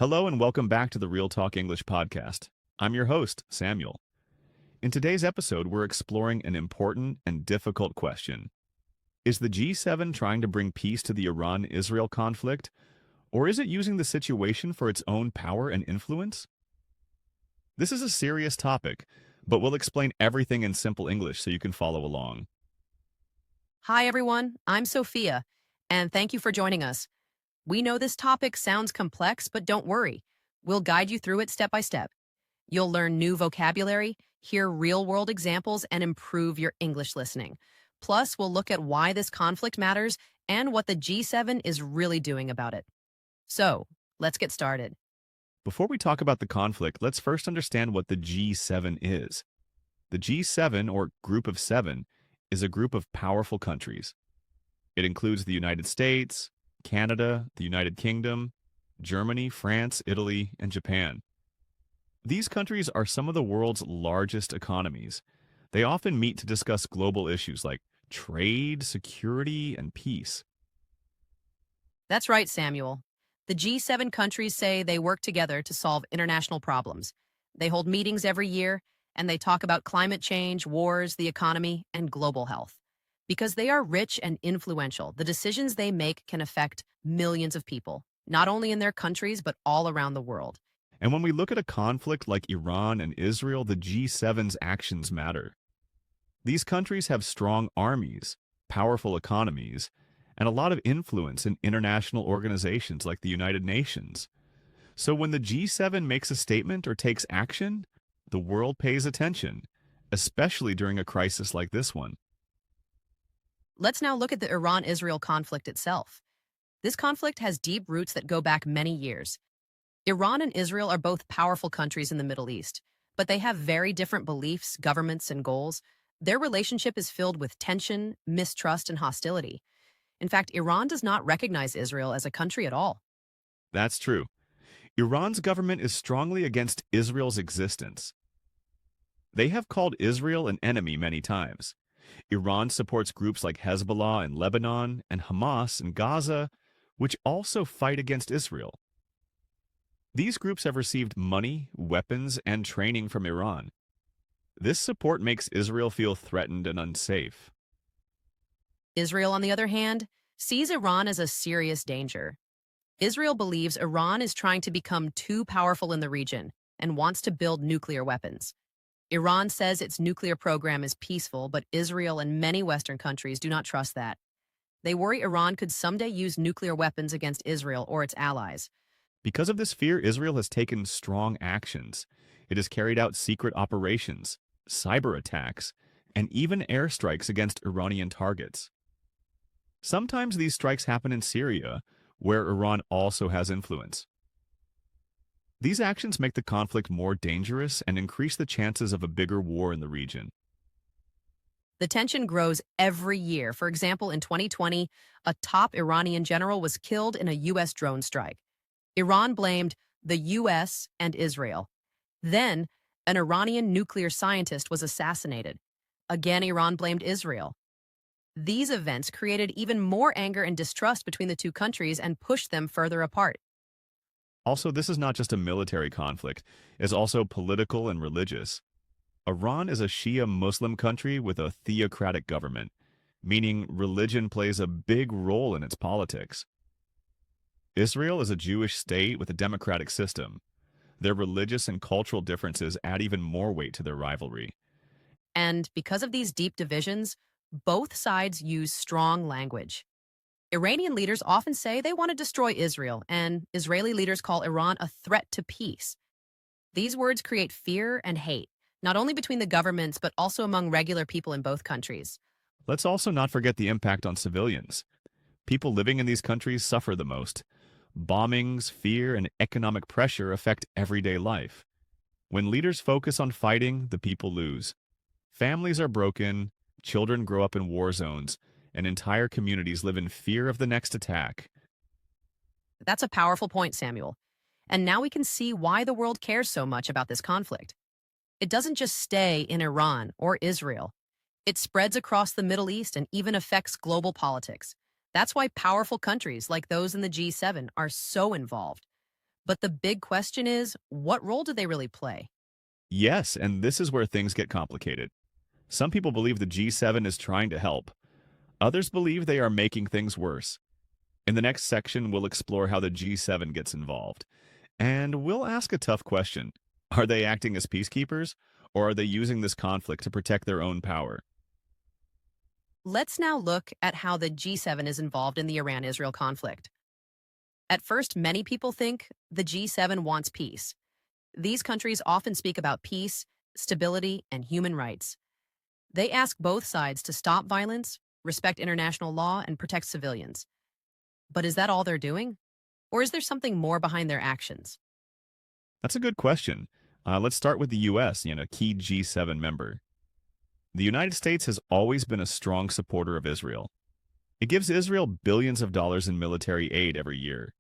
Hello and welcome back to the Real Talk English podcast. I'm your host, Samuel. In today's episode, we're exploring an important and difficult question. Is the G7 trying to bring peace to the Iran-Israel conflict, or is it using the situation for its own power and influence? This is a serious topic, but we'll explain everything in simple English so you can follow along. Hi, everyone. I'm Sofia, and thank you for joining us. We know this topic sounds complex, but don't worry. We'll guide you through it step by step. You'll learn new vocabulary, hear real-world examples, and improve your English listening. Plus, we'll look at why this conflict matters and what the G7 is really doing about it. So, let's get started. Before we talk about the conflict, let's first understand what the G7 is. The G7, or Group of Seven, is a group of powerful countries. It includes the United States, Canada, the United Kingdom, Germany, France, Italy, and Japan. These countries are some of the world's largest economies. They often meet to discuss global issues like trade, security, and peace. That's right, Samuel. The G7 countries say they work together to solve international problems. They hold meetings every year, and they talk about climate change, wars, the economy, and global health. Because they are rich and influential, the decisions they make can affect millions of people, not only in their countries, but all around the world. And when we look at a conflict like Iran and Israel, the G7's actions matter. These countries have strong armies, powerful economies, and a lot of influence in international organizations like the United Nations. So when the G7 makes a statement or takes action, the world pays attention, especially during a crisis like this one. Let's now look at the Iran-Israel conflict itself. This conflict has deep roots that go back many years. Iran and Israel are both powerful countries in the Middle East, but they have very different beliefs, governments, and goals. Their relationship is filled with tension, mistrust, and hostility. In fact, Iran does not recognize Israel as a country at all. That's true. Iran's government is strongly against Israel's existence. They have called Israel an enemy many times. Iran supports groups like Hezbollah in Lebanon and Hamas in Gaza, which also fight against Israel. These groups have received money, weapons, and training from Iran. This support makes Israel feel threatened and unsafe. Israel, on the other hand, sees Iran as a serious danger. Israel believes Iran is trying to become too powerful in the region and wants to build nuclear weapons. Iran says its nuclear program is peaceful, but Israel and many Western countries do not trust that. They worry Iran could someday use nuclear weapons against Israel or its allies. Because of this fear, Israel has taken strong actions. It has carried out secret operations, cyber attacks, and even airstrikes against Iranian targets. Sometimes these strikes happen in Syria, where Iran also has influence. These actions make the conflict more dangerous and increase the chances of a bigger war in the region. The tension grows every year. For example, in 2020, a top Iranian general was killed in a U.S. drone strike. Iran blamed the U.S. and Israel. Then, an Iranian nuclear scientist was assassinated. Again, Iran blamed Israel. These events created even more anger and distrust between the two countries and pushed them further apart. Also, this is not just a military conflict, it's also political and religious. Iran is a Shia Muslim country with a theocratic government, meaning religion plays a big role in its politics. Israel is a Jewish state with a democratic system. Their religious and cultural differences add even more weight to their rivalry. And because of these deep divisions, both sides use strong language. Iranian leaders often say they want to destroy Israel, and Israeli leaders call Iran a threat to peace. These words create fear and hate, not only between the governments, but also among regular people in both countries. Let's also not forget the impact on civilians. People living in these countries suffer the most. Bombings, fear, and economic pressure affect everyday life. When leaders focus on fighting, the people lose. Families are broken, children grow up in war zones, and entire communities live in fear of the next attack. That's a powerful point, Samuel. And now we can see why the world cares so much about this conflict. It doesn't just stay in Iran or Israel. It spreads across the Middle East and even affects global politics. That's why powerful countries like those in the G7 are so involved. But the big question is, what role do they really play? Yes, and this is where things get complicated. Some people believe the G7 is trying to help. Others believe they are making things worse. In the next section, we'll explore how the G7 gets involved. And we'll ask a tough question. Are they acting as peacekeepers, or are they using this conflict to protect their own power? Let's now look at how the G7 is involved in the Iran Israel conflict. At first, many people think the G7 wants peace. These countries often speak about peace, stability, and human rights. They ask both sides to stop violence, respect international law, and protect civilians. But is that all they're doing? Or is there something more behind their actions? That's a good question. Let's start with the U.S., a key G7 member. The United States has always been a strong supporter of Israel. It gives Israel billions of dollars in military aid every year.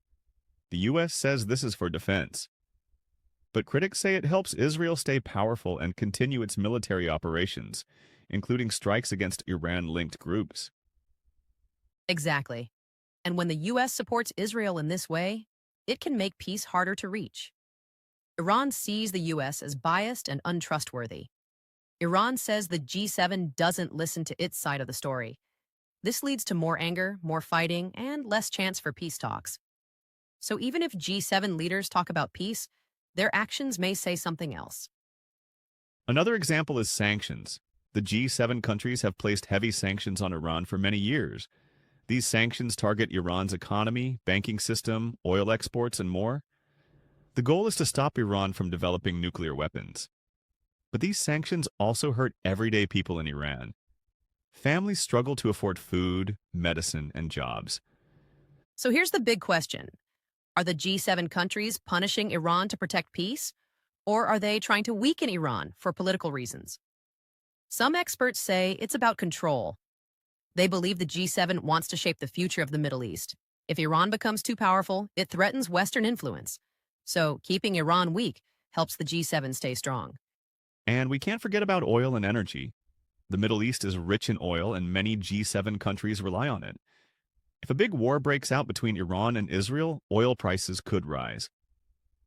The U.S. says this is for defense. But critics say it helps Israel stay powerful and continue its military operations, including strikes against Iran-linked groups. Exactly. And when the U.S. supports Israel in this way, it can make peace harder to reach. Iran sees the U.S. as biased and untrustworthy. Iran says the G7 doesn't listen to its side of the story. This leads to more anger, more fighting, and less chance for peace talks. So even if G7 leaders talk about peace, their actions may say something else. Another example is sanctions. The G7 countries have placed heavy sanctions on Iran for many years. These sanctions target Iran's economy, banking system, oil exports, and more. The goal is to stop Iran from developing nuclear weapons. But these sanctions also hurt everyday people in Iran. Families struggle to afford food, medicine, and jobs. So here's the big question. Are the G7 countries punishing Iran to protect peace? Or are they trying to weaken Iran for political reasons? Some experts say it's about control. They believe the G7 wants to shape the future of the Middle East. If Iran becomes too powerful, it threatens Western influence. So keeping Iran weak helps the G7 stay strong. And we can't forget about oil and energy. The Middle East is rich in oil, and many G7 countries rely on it. If a big war breaks out between Iran and Israel, oil prices could rise.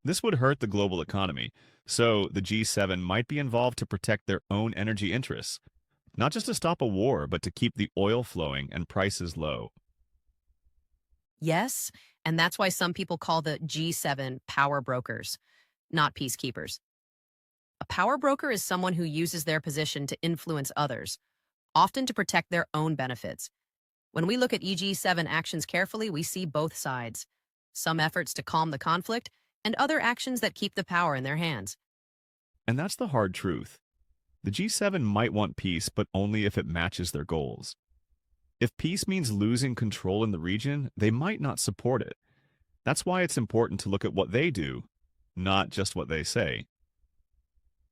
This would hurt the global economy, so the G7 might be involved to protect their own energy interests, not just to stop a war, but to keep the oil flowing and prices low. Yes, and that's why some people call the G7 power brokers, not peacekeepers. A power broker is someone who uses their position to influence others, often to protect their own benefits. When we look at EG7 actions carefully, we see both sides. Some efforts to calm the conflict, and other actions that keep the power in their hands. And that's the hard truth. The G7 might want peace, but only if it matches their goals. If peace means losing control in the region, they might not support it. That's why it's important to look at what they do, not just what they say.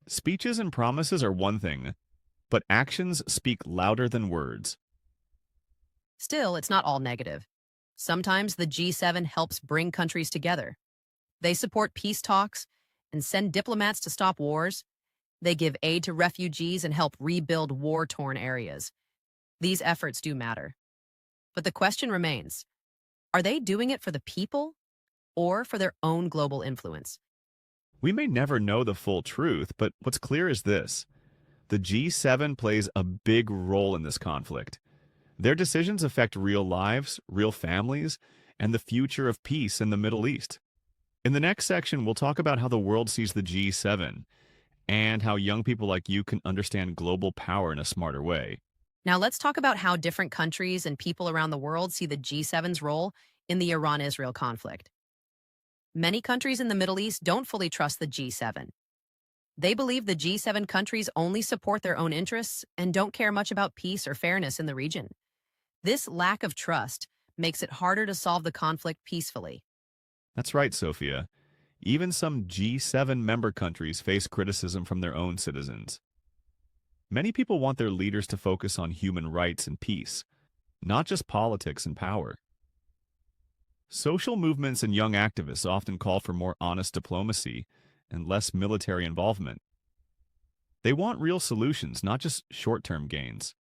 Speeches and promises are one thing, but actions speak louder than words. Still, it's not all negative. Sometimes the G7 helps bring countries together. They support peace talks and send diplomats to stop wars. They give aid to refugees and help rebuild war-torn areas. These efforts do matter. But the question remains, are they doing it for the people or for their own global influence? We may never know the full truth, but what's clear is this. The G7 plays a big role in this conflict. Their decisions affect real lives, real families, and the future of peace in the Middle East. In the next section, we'll talk about how the world sees the G7 and how young people like you can understand global power in a smarter way. Now let's talk about how different countries and people around the world see the G7's role in the Iran-Israel conflict. Many countries in the Middle East don't fully trust the G7. They believe the G7 countries only support their own interests and don't care much about peace or fairness in the region. This lack of trust makes it harder to solve the conflict peacefully. That's right, Sofia. Even some G7 member countries face criticism from their own citizens. Many people want their leaders to focus on human rights and peace, not just politics and power. Social movements and young activists often call for more honest diplomacy and less military involvement. They want real solutions, not just short-term gains.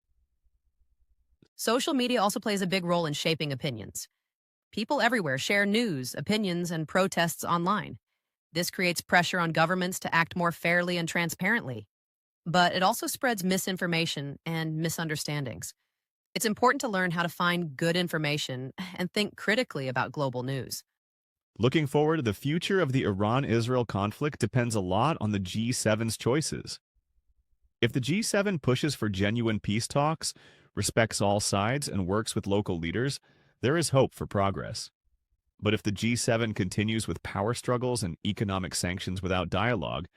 Social media also plays a big role in shaping opinions. People everywhere share news, opinions, and protests online. This creates pressure on governments to act more fairly and transparently. But it also spreads misinformation and misunderstandings. It's important to learn how to find good information and think critically about global news. Looking forward, the future of the Iran-Israel conflict depends a lot on the G7's choices. If the G7 pushes for genuine peace talks, respects all sides, and works with local leaders, there is hope for progress. But if the G7 continues with power struggles and economic sanctions without dialogue,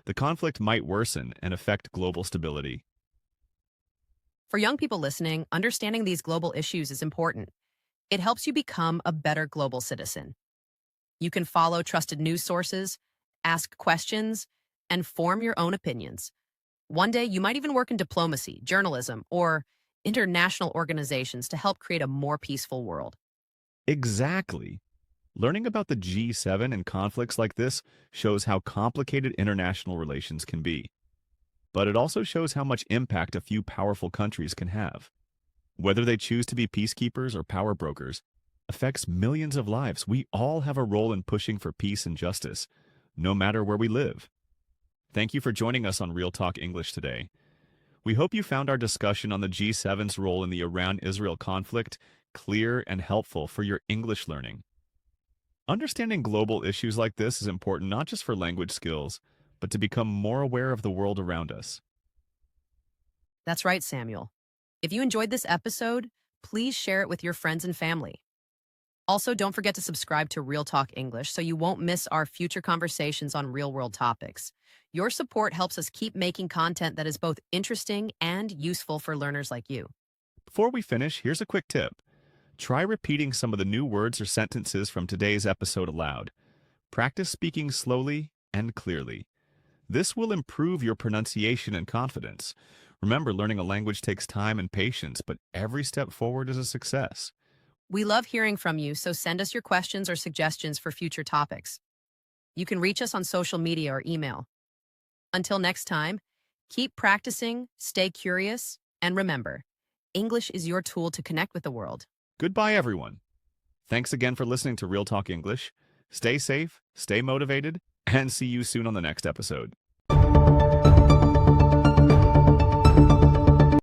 the conflict might worsen and affect global stability. For young people listening, understanding these global issues is important. It helps you become a better global citizen. You can follow trusted news sources, ask questions, and form your own opinions. One day, you might even work in diplomacy, journalism, or international organizations to help create a more peaceful world. Exactly. Learning about the G7 and conflicts like this shows how complicated international relations can be. But it also shows how much impact a few powerful countries can have. Whether they choose to be peacekeepers or power brokers affects millions of lives. We all have a role in pushing for peace and justice, no matter where we live. Thank you for joining us on Real Talk English today. We hope you found our discussion on the G7's role in the Iran-Israel conflict clear and helpful for your English learning. Understanding global issues like this is important not just for language skills, but to become more aware of the world around us. That's right, Samuel. If you enjoyed this episode, please share it with your friends and family. Also, don't forget to subscribe to Real Talk English so you won't miss our future conversations on real-world topics. Your support helps us keep making content that is both interesting and useful for learners like you. Before we finish, here's a quick tip. Try repeating some of the new words or sentences from today's episode aloud. Practice speaking slowly and clearly. This will improve your pronunciation and confidence. Remember, learning a language takes time and patience, but every step forward is a success. We love hearing from you, so send us your questions or suggestions for future topics. You can reach us on social media or email. Until next time, keep practicing, stay curious, and remember, English is your tool to connect with the world. Goodbye, everyone. Thanks again for listening to Real Talk English. Stay safe, stay motivated, and see you soon on the next episode.